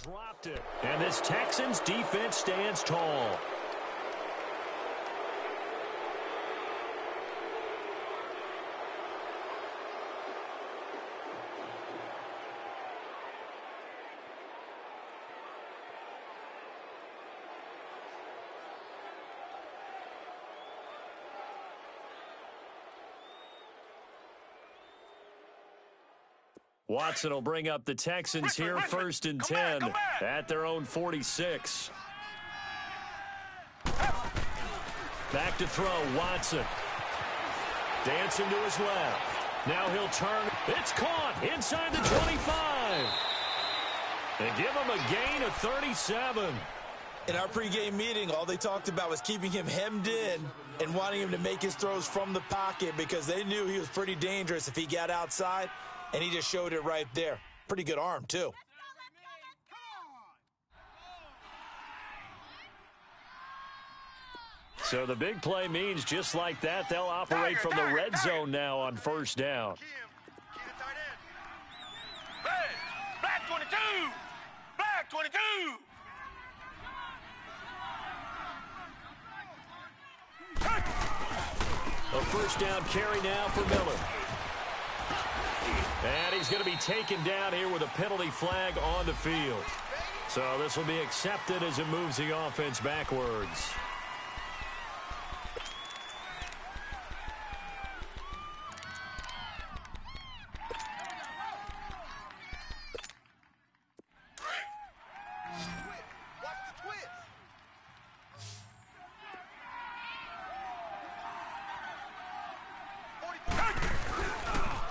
dropped it. And this Texans defense stands tall. Watson will bring up the Texans here, first and 10 at their own 46. Back to throw, Watson. Dancing to his left. Now he'll turn. It's caught inside the 25. They give him a gain of 37. In our pregame meeting, all they talked about was keeping him hemmed in and wanting him to make his throws from the pocket because they knew he was pretty dangerous if he got outside. And he just showed it right there. Pretty good arm, too. So the big play means just like that, they'll operate from the red zone now on first down. Black 22! Black 22! A first down carry now for Miller. And he's going to be taken down here with a penalty flag on the field. So this will be accepted as it moves the offense backwards.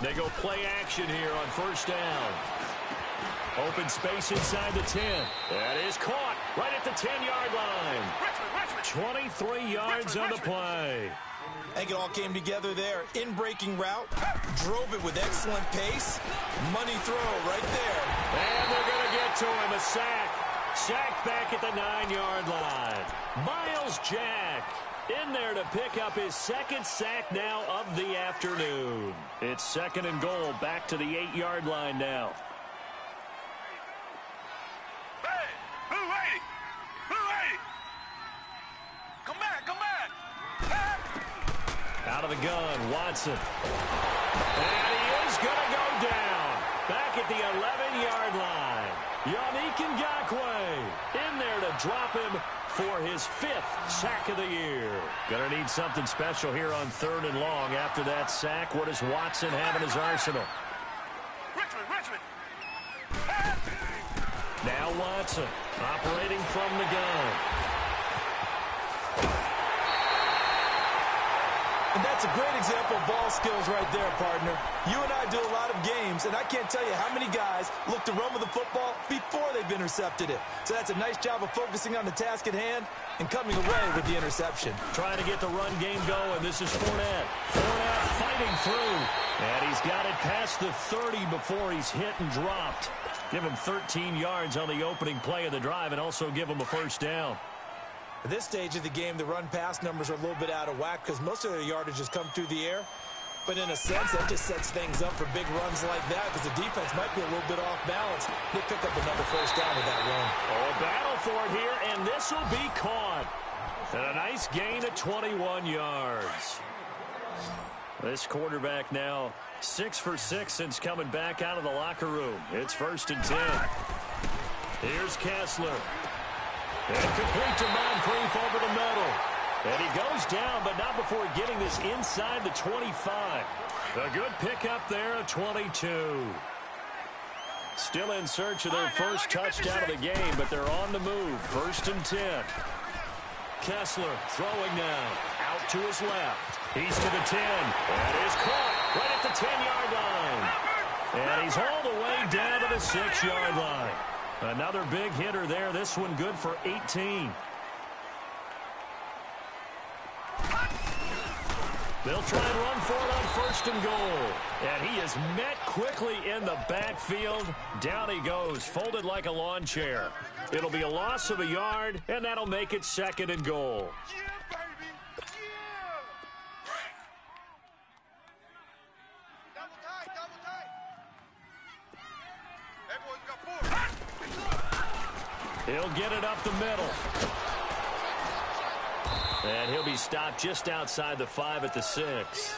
They go play action here on first down. Open space inside the 10. That is caught right at the 10-yard line. 23 yards on the play. I think it all came together there. In-breaking route, drove it with excellent pace. Money throw right there. And they're going to get to him, a sack. Sacked back at the 9-yard line. Miles Jack in there to pick up his second sack now of the afternoon. It's second and goal, back to the 8-yard line now. Hey, who waiting? Who waiting? Come back, come back. Out of the gun, Watson. And he is going to go down. Back at the 11-yard line. Yannick Ngakoue in there to drop him for his 5th sack of the year. Gonna need something special here on 3rd and long. After that sack, what does Watson have in his arsenal? Richmond. Now Watson operating from the gun. And that's a great example of ball skills right there, partner. You and I do a lot of games, and I can't tell you how many guys look to run with the football before they've intercepted it. So that's a nice job of focusing on the task at hand and coming away with the interception. Trying to get the run game going. This is Fournette. Fournette fighting through. And he's got it past the 30 before he's hit and dropped. Give him 13 yards on the opening play of the drive and also give him a first down. At this stage of the game, the run-pass numbers are a little bit out of whack because most of their yardage has come through the air. But in a sense, that just sets things up for big runs like that because the defense might be a little bit off balance. They pick up another first down with that run. Oh, a battle for it here, and this will be caught. And a nice gain of 21 yards. This quarterback now 6 for 6 since coming back out of the locker room. It's 1st and 10. Here's Kessler. And complete to Moncrief over the middle. And he goes down, but not before getting this inside the 25. A good pickup there at 22. Still in search of their first touchdown of the game, but they're on the move. 1st and 10. Kessler throwing now. Out to his left. He's to the 10. That is caught right at the 10-yard line. And he's all the way down to the 6-yard line. Another big hitter there. This one good for 18. They'll try and run for it on 1st and goal. And he is met quickly in the backfield. Down he goes, folded like a lawn chair. It'll be a loss of a yard, and that'll make it 2nd and goal. He'll get it up the middle. And he'll be stopped just outside the 5 at the 6.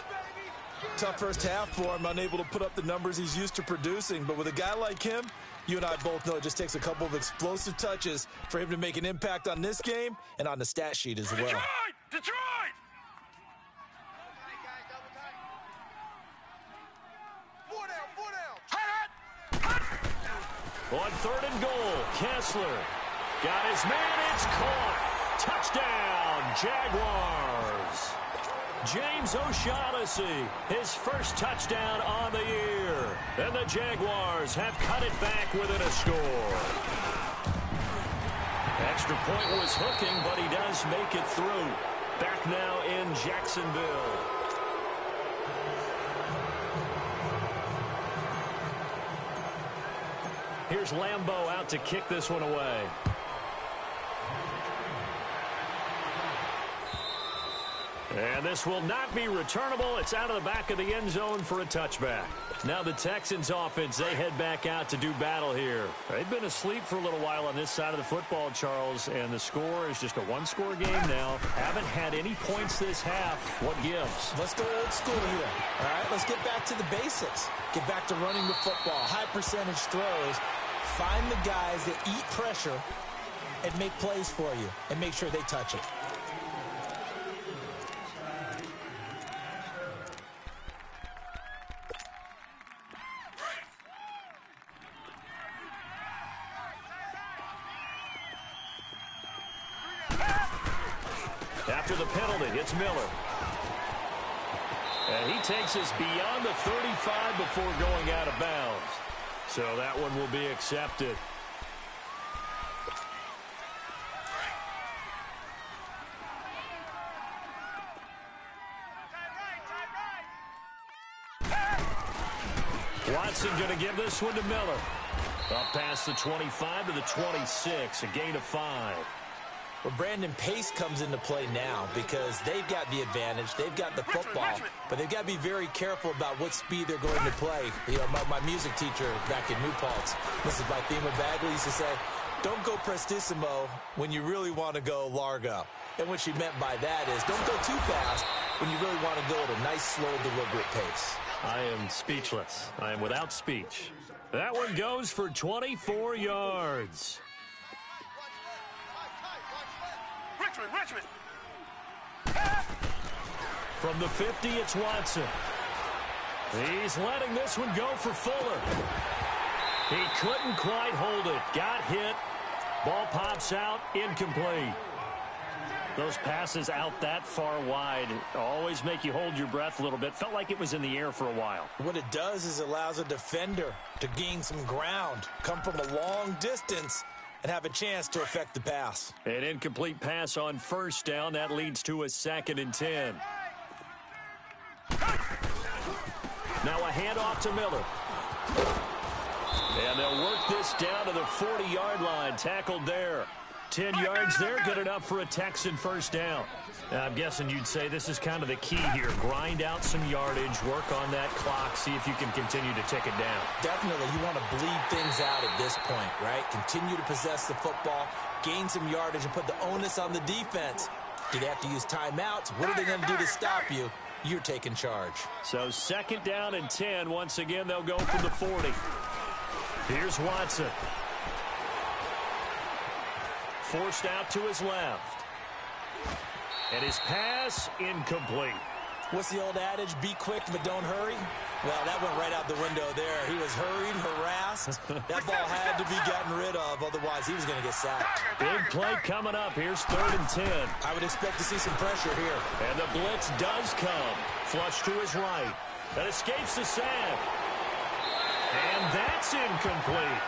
Tough first half for him, unable to put up the numbers he's used to producing. But with a guy like him, you and I both know it just takes a couple of explosive touches for him to make an impact on this game and on the stat sheet as well. Detroit! On 3rd and goal, Kessler got his man. It's caught. Touchdown, Jaguars. James O'Shaughnessy, his first touchdown on the year. And the Jaguars have cut it back within a score. Extra point was hooking, but he does make it through. Back now in Jacksonville. Here's Lambeau out to kick this one away. And this will not be returnable. It's out of the back of the end zone for a touchback. Now the Texans offense, they head back out to do battle here. They've been asleep for a little while on this side of the football, Charles, and the score is just a one-score game now. Haven't had any points this half. What gives? Let's go old school here. All right, let's get back to the basics. Get back to running the football, high percentage throws. Find the guys that eat pressure and make plays for you and make sure they touch it. After the penalty, it's Miller. And he takes us beyond the 35 before going out of bounds. So that one will be accepted. Watson going to give this one to Miller. Up past the 25 to the 26, a gain of 5. Well, Brandon, pace comes into play now because they've got the advantage. They've got the football, but they've got to be very careful about what speed they're going to play. You know, my music teacher back in New Paltz, Mrs. Bythema Bagley, used to say, don't go prestissimo when you really want to go largo. And what she meant by that is don't go too fast when you really want to go at a nice, slow, deliberate pace. I am speechless. I am without speech. That one goes for 24 yards. Richmond. From the 50, it's Watson. He's letting this one go for Fuller. He couldn't quite hold it. Got hit. Ball pops out. Incomplete. Those passes out that far wide always make you hold your breath a little bit. Felt like it was in the air for a while. What it does is it allows a defender to gain some ground, come from a long distance, and have a chance to affect the pass. An incomplete pass on first down. That leads to a 2nd and 10. Now a handoff to Miller. And they'll work this down to the 40-yard line. Tackled there. 10 yards there, good enough for a Texan first down. Now, I'm guessing you'd say this is kind of the key here. Grind out some yardage, work on that clock, see if you can continue to tick it down. Definitely, you want to bleed things out at this point, right? Continue to possess the football, gain some yardage, and put the onus on the defense. Do they have to use timeouts? What are they going to do to stop you? You're taking charge. So 2nd down and 10. Once again, they'll go from the 40. Here's Watson. Forced out to his left. And his pass incomplete. What's the old adage? Be quick, but don't hurry. Well, that went right out the window there. He was hurried, harassed. That ball had to be gotten rid of, otherwise he was going to get sacked. Big play coming up. Here's 3rd and 10. I would expect to see some pressure here. And the blitz does come. Flush to his right. That escapes the sack. And that's incomplete.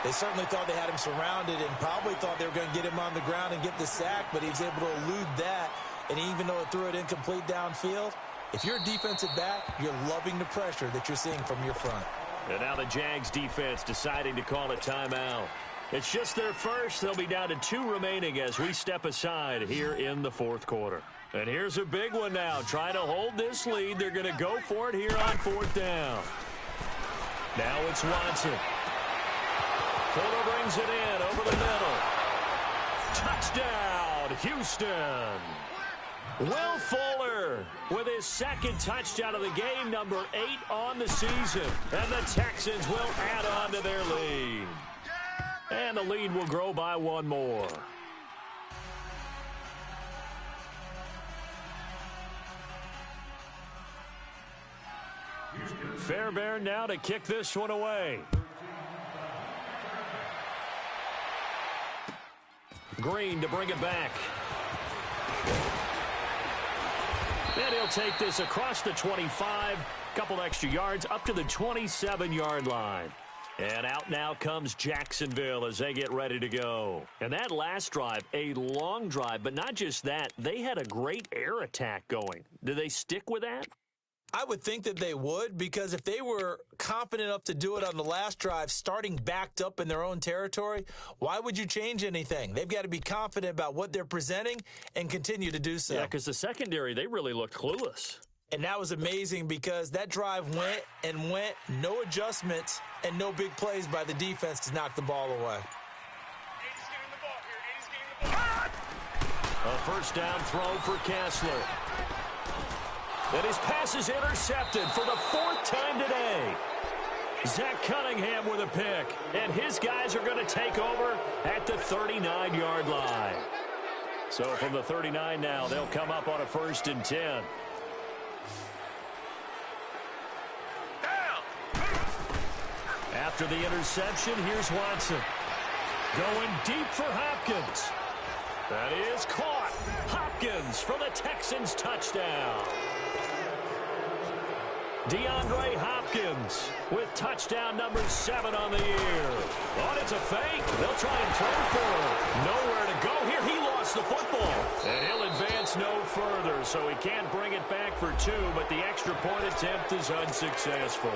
They certainly thought they had him surrounded and probably thought they were going to get him on the ground and get the sack, but he was able to elude that. And even though it threw it incomplete downfield, if you're a defensive back, you're loving the pressure that you're seeing from your front. And now the Jags defense deciding to call a timeout. It's just their first. They'll be down to 2 remaining as we step aside here in the 4th quarter. And here's a big one now. Trying to hold this lead. They're going to go for it here on 4th down. Now it's Watson. Fuller brings it in over the middle. Touchdown, Houston. Will Fuller with his second touchdown of the game, number 8 on the season. And the Texans will add on to their lead. And the lead will grow by one more. Fairbairn now to kick this one away. Green to bring it back. And he'll take this across the 25, couple extra yards, up to the 27-yard line. And out now comes Jacksonville as they get ready to go. And that last drive, a long drive, but not just that, they had a great air attack going. Do they stick with that? I would think that they would, because if they were confident enough to do it on the last drive, starting backed up in their own territory, why would you change anything? They've got to be confident about what they're presenting and continue to do so. Yeah, because the secondary, they really looked clueless. And that was amazing because that drive went and went, no adjustments and no big plays by the defense to knock the ball away. A first down throw for Kessler. And his pass is intercepted for the 4th time today. Zach Cunningham with a pick. And his guys are going to take over at the 39-yard line. So from the 39 now, they'll come up on a 1st and 10. After the interception, here's Watson. Going deep for Hopkins. That is caught. Hopkins for the Texans touchdown. DeAndre Hopkins with touchdown number 7 on the year. Oh, it's a fake. They'll try and throw for him. Nowhere to go here. He lost the football. And he'll advance no further, so he can't bring it back for 2, but the extra point attempt is unsuccessful.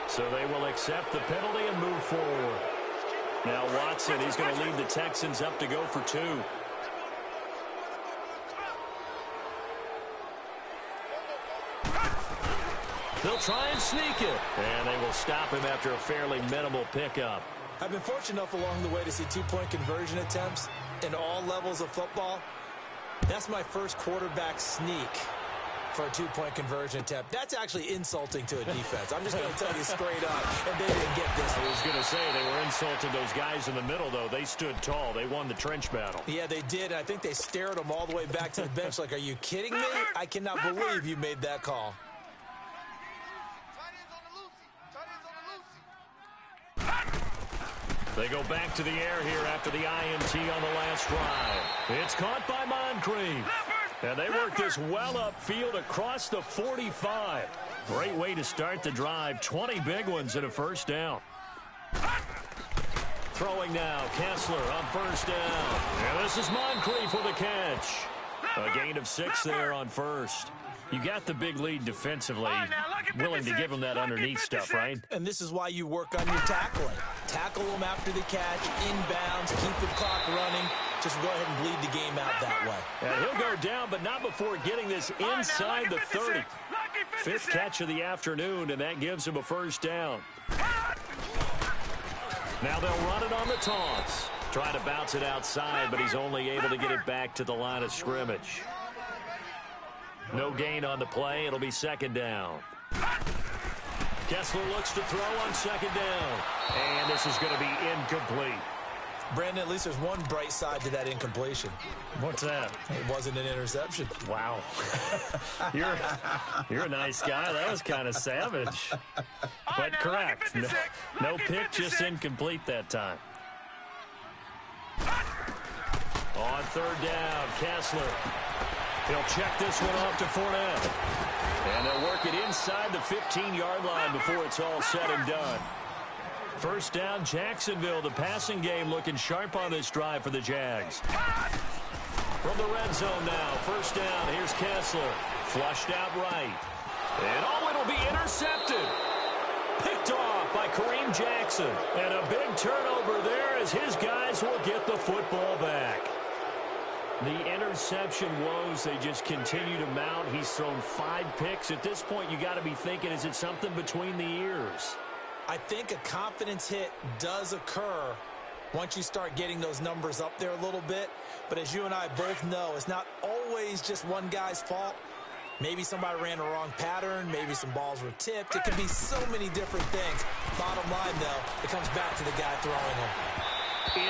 So they will accept the penalty and move forward. Now Watson, he's going to lead the Texans up to go for 2. They'll try and sneak it. And they will stop him after a fairly minimal pickup. I've been fortunate enough along the way to see 2-point conversion attempts in all levels of football. That's my first quarterback sneak for a 2-point conversion attempt. That's actually insulting to a defense. I'm just going to tell you straight up, and they didn't get this. I was going to say, they were insulting those guys in the middle, though. They stood tall. They won the trench battle. Yeah, they did. I think they stared them all the way back to the bench like, are you kidding me? I cannot believe you made that call. They go back to the air here after the INT on the last drive. It's caught by Moncrief. And they work this well upfield across the 45. Great way to start the drive. 20 big ones and a first down. Throwing now, Kessler on first down. And this is Moncrief with a catch. A gain of 6 there on first. You got the big lead defensively, willing to give them that underneath stuff, right? And this is why you work on your tackling. Tackle them after the catch, inbounds, keep the clock running. Just go ahead and bleed the game out that way. And he'll go down, but not before getting this inside the 30. 5th catch of the afternoon, and that gives him a first down. Now they'll run it on the toss. Try to bounce it outside, but he's only able to get it back to the line of scrimmage. No gain on the play. It'll be 2nd down. Kessler looks to throw on 2nd down. And this is going to be incomplete. Brandon, at least there's one bright side to that incompletion. What's that? It wasn't an interception. Wow. You're a nice guy. That was kind of savage. But correct. No pick, just incomplete that time. On 3rd down, Kessler. He'll check this one off to Fournette. And they'll work it inside the 15-yard line before it's all said and done. First down, Jacksonville. The passing game looking sharp on this drive for the Jags. From the red zone now, first down. Here's Kessler. Flushed out right. And it'll be intercepted. Picked off by Kareem Jackson. And a big turnover there as his guys will get the football back. The interception woes, they just continue to mount. He's thrown 5 picks. At this point, you got to be thinking, is it something between the ears? I think a confidence hit does occur once you start getting those numbers up there a little bit. But as you and I both know, it's not always just one guy's fault. Maybe somebody ran the wrong pattern. Maybe some balls were tipped. It can be so many different things. Bottom line, though, it comes back to the guy throwing him.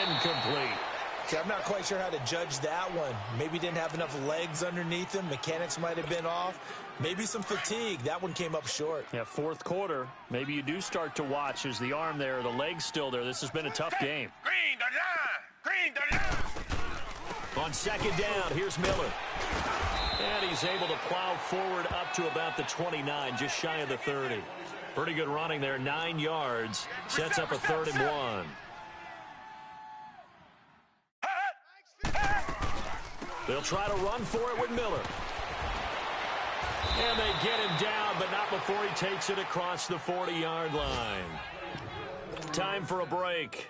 Incomplete. Okay, I'm not quite sure how to judge that one. Maybe didn't have enough legs underneath him. Mechanics might have been off. Maybe some fatigue. That one came up short. Yeah, fourth quarter. Maybe you do start to watch as the arm there, the leg's still there. This has been a tough game. Green the line! Green the line! On second down, here's Miller. And he's able to plow forward up to about the 29, just shy of the 30. Pretty good running there, 9 yards. Sets up a 3rd and 1. They'll try to run for it with Miller. And they get him down, but not before he takes it across the 40-yard line. Time for a break.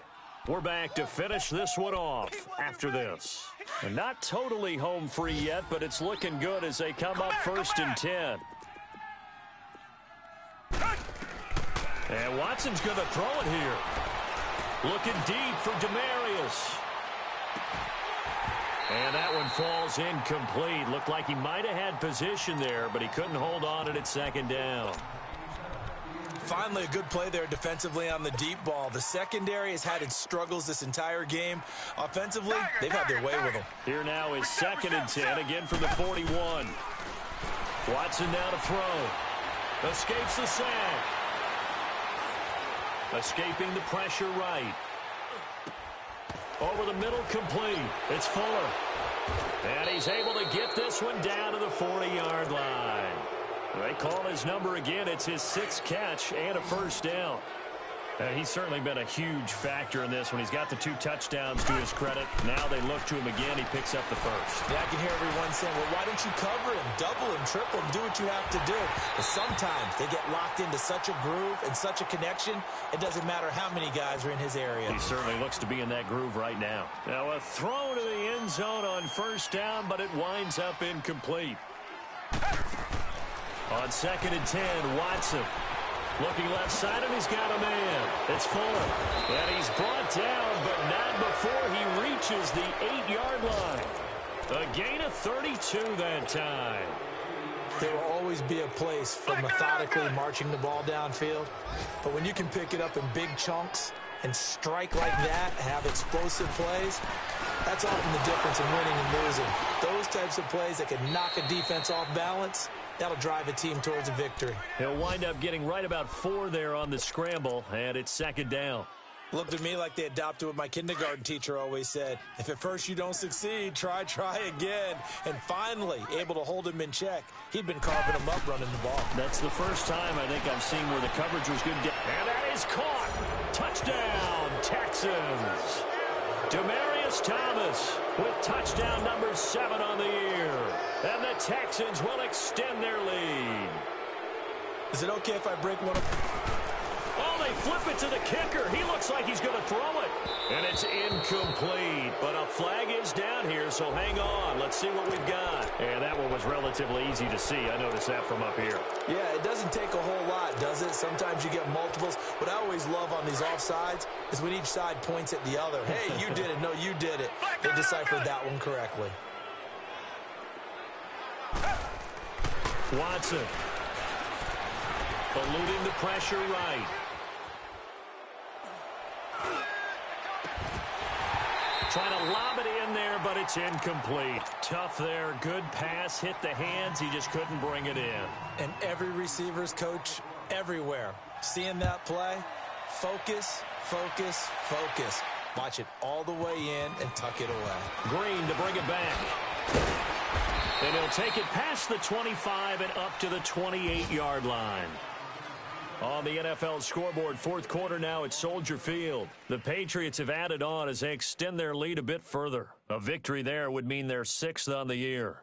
We're back to finish this one off after this. And not totally home free yet, but it's looking good as they come up 1st and 10. And Watson's going to throw it here. Looking deep for Demarius. And that one falls incomplete. Looked like he might have had position there, but he couldn't hold on at 2nd down. Finally, a good play there defensively on the deep ball. The secondary has had its struggles this entire game. Offensively, they've had their way with them. Here now is 2nd and 10, again from the 41. Watson now to throw. Escapes the sack. Escaping the pressure right. Over the middle, complete. It's Fuller. And he's able to get this one down to the 40-yard line. They call his number again. It's his 6th catch and a 1st down. He's certainly been a huge factor in this when he's got the 2 touchdowns to his credit. Now they look to him again. He picks up the 1st. Yeah, I can hear everyone saying, well, why don't you cover him, double him, triple him, do what you have to do. But sometimes they get locked into such a groove and such a connection, it doesn't matter how many guys are in his area. He certainly looks to be in that groove right now. Now a throw to the end zone on 1st down, but it winds up incomplete. On 2nd and 10, Watson. Looking left side, and he's got a man. It's Fuller. And he's brought down, but not before he reaches the 8-yard line. A gain of 32 that time. There will always be a place for methodically marching the ball downfield. But when you can pick it up in big chunks and strike like that, have explosive plays, that's often the difference in winning and losing. Those types of plays that can knock a defense off balance, that'll drive a team towards a victory. He'll wind up getting right about 4 there on the scramble, and it's 2nd down. Looked at me like they adopted what my kindergarten teacher always said. If at first you don't succeed, try again. And finally, able to hold him in check. He'd been carving him up running the ball. That's the first time I think I've seen where the coverage was good. And that is caught. Touchdown, Texans. Demarius Thomas with touchdown number 7 on the year. And the Texans will extend their lead. Is it okay if I break one of... Oh, they flip it to the kicker. He looks like he's going to throw it. And it's incomplete. But a flag is down here, so hang on. Let's see what we've got. And that one was relatively easy to see. I noticed that from up here. Yeah, it doesn't take a whole lot, does it? Sometimes you get multiples. What I always love on these offsides is when each side points at the other. Hey, you did it. No, you did it. They deciphered that one correctly. Watson. Eluding the pressure right. Trying to lob it in there, but it's incomplete. Tough there. Good pass. Hit the hands. He just couldn't bring it in. And every receiver's coach everywhere. Seeing that play, focus, focus, focus. Watch it all the way in and tuck it away. Green to bring it back. And he'll take it past the 25 and up to the 28-yard line. On the NFL scoreboard, 4th quarter now at Soldier Field. The Patriots have added on as they extend their lead a bit further. A victory there would mean they're 6th on the year.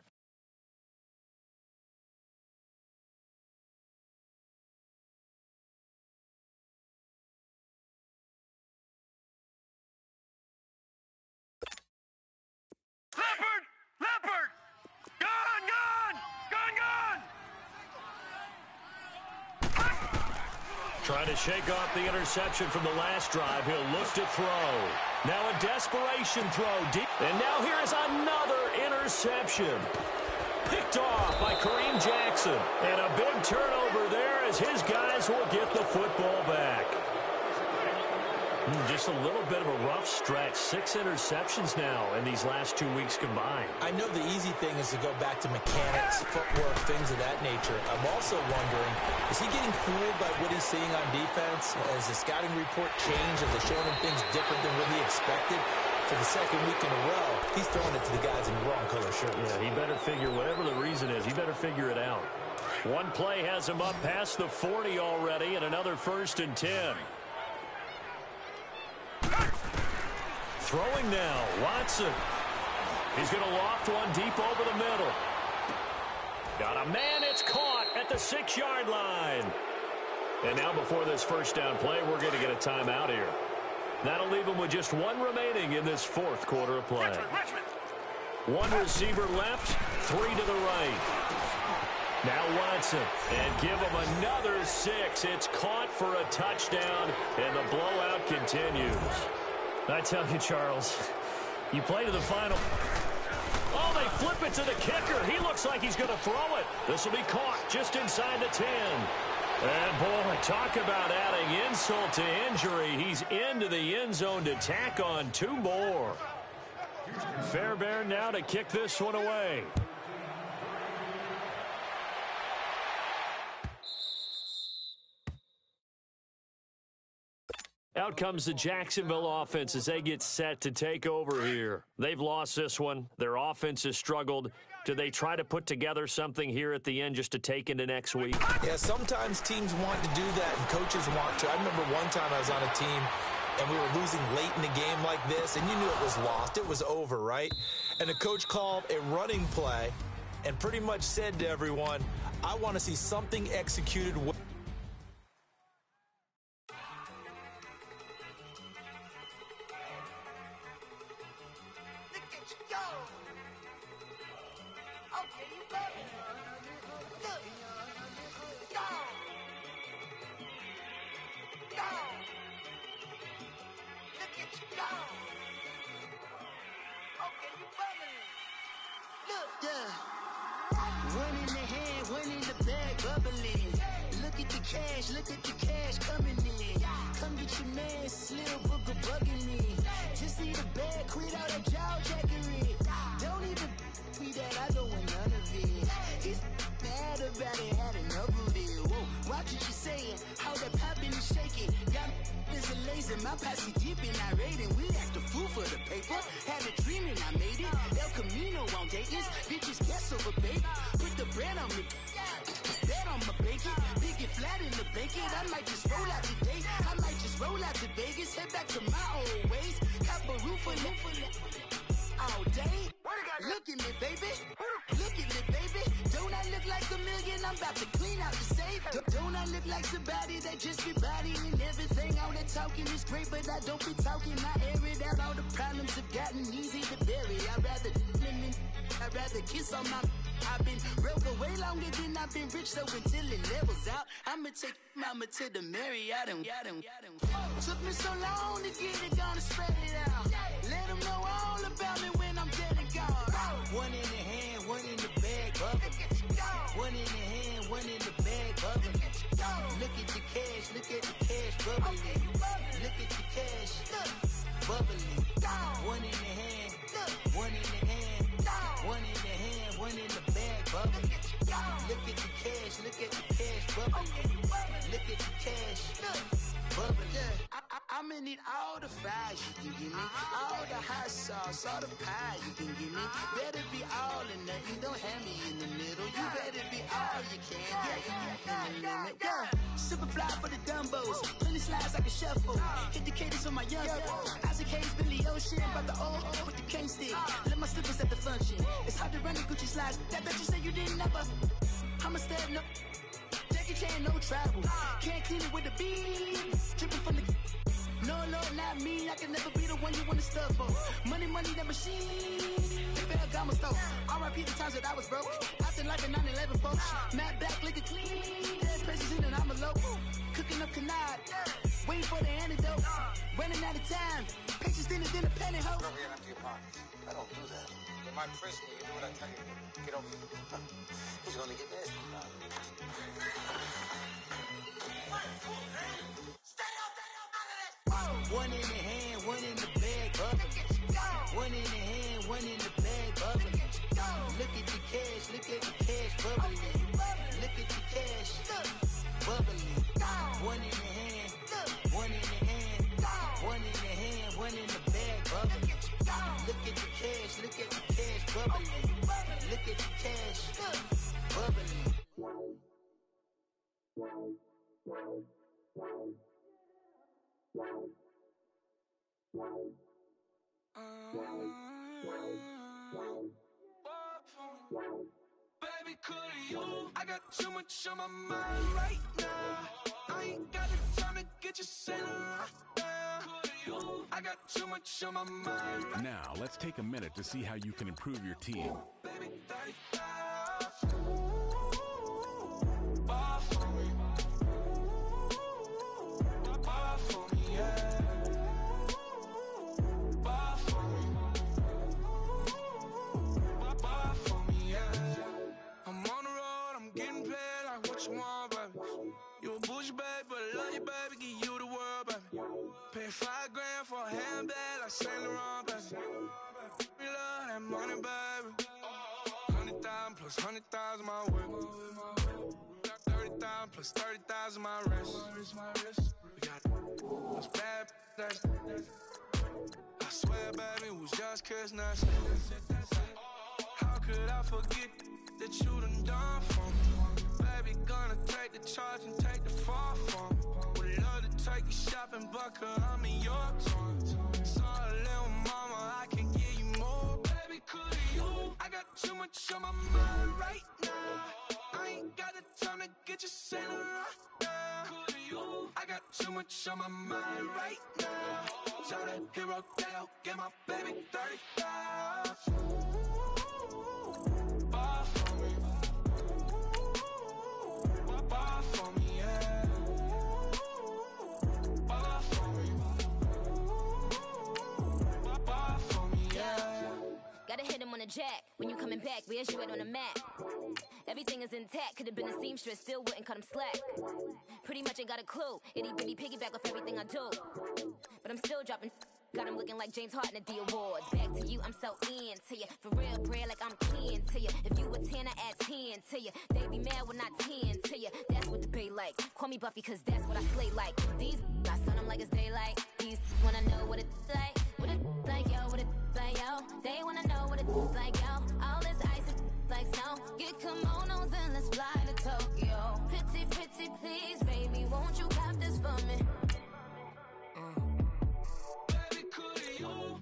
Leopard! Leopard! Gone! Gone! Gone! Gone! Trying to shake off the interception from the last drive. He'll look to throw. Now a desperation throw deep. And now here is another interception. Picked off by Kareem Jackson. And a big turnover there as his guys will get the football back. Just a little bit of a rough stretch. 6 interceptions now in these last 2 weeks combined. I know the easy thing is to go back to mechanics, footwork, things of that nature. I'm also wondering, is he getting fooled by what he's seeing on defense? Has the scouting report changed? Has it shown him things different than what he expected? For the second week in a row, he's throwing it to the guys in the wrong color shirts. Yeah, he better figure, whatever the reason is, he better figure it out. One play has him up past the 40 already, and another 1st and 10. Throwing now, Watson. He's going to loft one deep over the middle. Got a man, it's caught at the 6-yard line. And now before this first down play, we're going to get a timeout here. That'll leave him with just 1 remaining in this 4th quarter of play. One receiver left, 3 to the right. Now Watson, and give him another 6. It's caught for a touchdown, and the blowout continues. I tell you, Charles, you play to the final. Oh, they flip it to the kicker. He looks like he's going to throw it. This will be caught just inside the 10. And, boy, talk about adding insult to injury. He's into the end zone to tack on 2 more. Fairbairn now to kick this one away. Out comes the Jacksonville offense as they get set to take over here. They've lost this one. Their offense has struggled. Do they try to put together something here at the end just to take into next week? Yeah, sometimes teams want to do that and coaches want to. I remember one time I was on a team and we were losing late in the game like this, and you knew it was lost. It was over, right? And the coach called a running play and pretty much said to everyone, I want to see something executed well. Look at the cash coming in. Come get your man, Slim Booker bugging me. Just see the bag, quit all that jaw jackery. Don't even me that I don't want none of it. He's mad about it, had enough of it. Whoa, watch what you saying, how that poppin' and shaking. Got is a laser, my posse deep and I raiding. We act a fool for the paper. Had a dream and I made it. El Camino on Dayton's, bitches guess over baby. Put the bread on me. Bet on my bacon, big it flat in the bacon. I might just roll out today. I might just roll out to Vegas, head back to my old ways. Cop a roof all day. Look at me, baby. Look at me, baby. Don't I look like a million? I'm about to clean out the safe. Don't I look like somebody that just be bodying everything? All that talking is great, but I don't be talking. I air it out. All the problems have gotten easy to bury. I'd rather kiss on my. I've been broke way longer than I've been rich, so until it levels out, I'ma take mama to the Marriott and took me so long to get it, gonna spread it out. Let them know all about me when I'm dead and gone. One in the hand, one in the bag, bubbling. One in the hand, one in the bag, bubbling. Look at the cash, bubbling. Look at the cash, bubbling. One in the hand, one in the hand, one in the hand, one in the bag, bubbling. Look at the cash, bubbling. Look at the cash, bubbling. I'ma need all the fries you can give me, all the hot sauce, all the pie you can give me. Better be all or nothing, don't have me in the middle. You better be all you can. Yeah. Super fly for the Dumbos, plenty slides I can shuffle. Hit the cadence on my young. Isaac Hayes, Billy Ocean, about the old with the cane stick. Let my slippers at the function. It's hard to run the Gucci slides. That bet you say you didn't never. I'ma step no. Jackie Chan, no travel. Can't clean it with the beat. Dripping from the. No, not me. I can never be the one you want to stuff for. Money, that machine. They fell down my stove. R.I.P. the times that I was broke. Acting like a 9/11 folks. Matt back, liquor clean. Dead presses in and I'm a local. Cooking up canard. Waiting for the antidote. Running out of time. Pictures thinner than a penny hoe. Rub your hand up to your pockets. I don't do that. In my prison, you do what I tell you to. Get over here. He's gonna get nasty. One in the hand, one in the bag, bubbling. One in the hand, one in the bag, bubbling. Look at the cash, bubbling. Look at the cash, bubbling. One in the hand, one in the hand, one in the hand, one in the bag, bubbling. Look at the cash, bubbling. Look at the cash, bubbling. Baby, could you? I got too much on my mind right now. I ain't got the time to get you sitting right now. I got too much on my mind right now. Now, let's take a minute to see how you can improve your team. Baby, 35. Bar for me. Bar for me, yeah. Bar for me. Bar for me, yeah. I'm on the road, I'm getting paid like what you want, baby. You a bougie, baby, but I love you, baby. Give you the world, baby. Pay $5 grand for a handbag like Saint Laurent, baby. We love that money, baby. 100,000 plus 100,000 my way. Got 30,000 plus 30,000 my wrist. We got those bad that's I swear, baby, it was just kissing us. How could I forget that you done for me? Baby, gonna take the charge and take the fall from me. Would love to take you shopping, but I'm in your toys. Saw a little mama, I can give you more. Baby, could you? I got too much on my mind right now. I ain't got the time to get you sitting right now. Could you? I got too much on my mind right now. Tell that hero that I'll get my baby 35. Bar for me. Bar for me, yeah. Bar for me. Bar for me, yeah. Gotta hit him on the jack. When you coming back, where's you at on the map? Everything is intact. Could've been a seamstress, still wouldn't cut him slack. Pretty much ain't got a clue. Itty bitty piggyback off everything I do. But I'm still dropping. Got him looking like James Harden at the awards. Back to you, I'm so into you. For real, bread, like I'm kin to you. If you a 10, I add 10 to you. They be mad when I 10 to you. That's what the bay like. Call me Buffy, cause that's what I slay like. These, I sun them like it's daylight. These wanna know what it's like. What it like, yo, what it like, yo. They wanna know what it's like, yo. All this ice is like snow. Get kimonos and let's fly to Tokyo. Pretty, pretty, please, baby, won't you have this for me?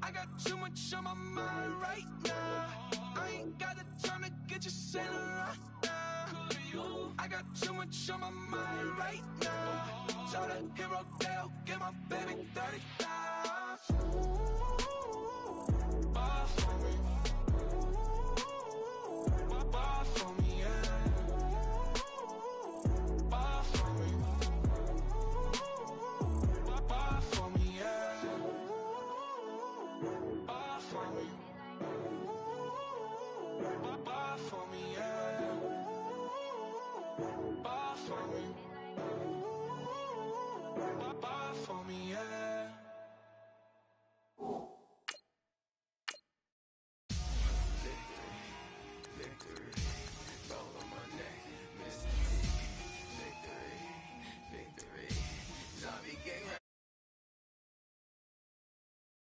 I got too much on my mind right now. I ain't got the time to get you sitting right now. I got too much on my mind right now. Tell the hero that I'll get my baby 35.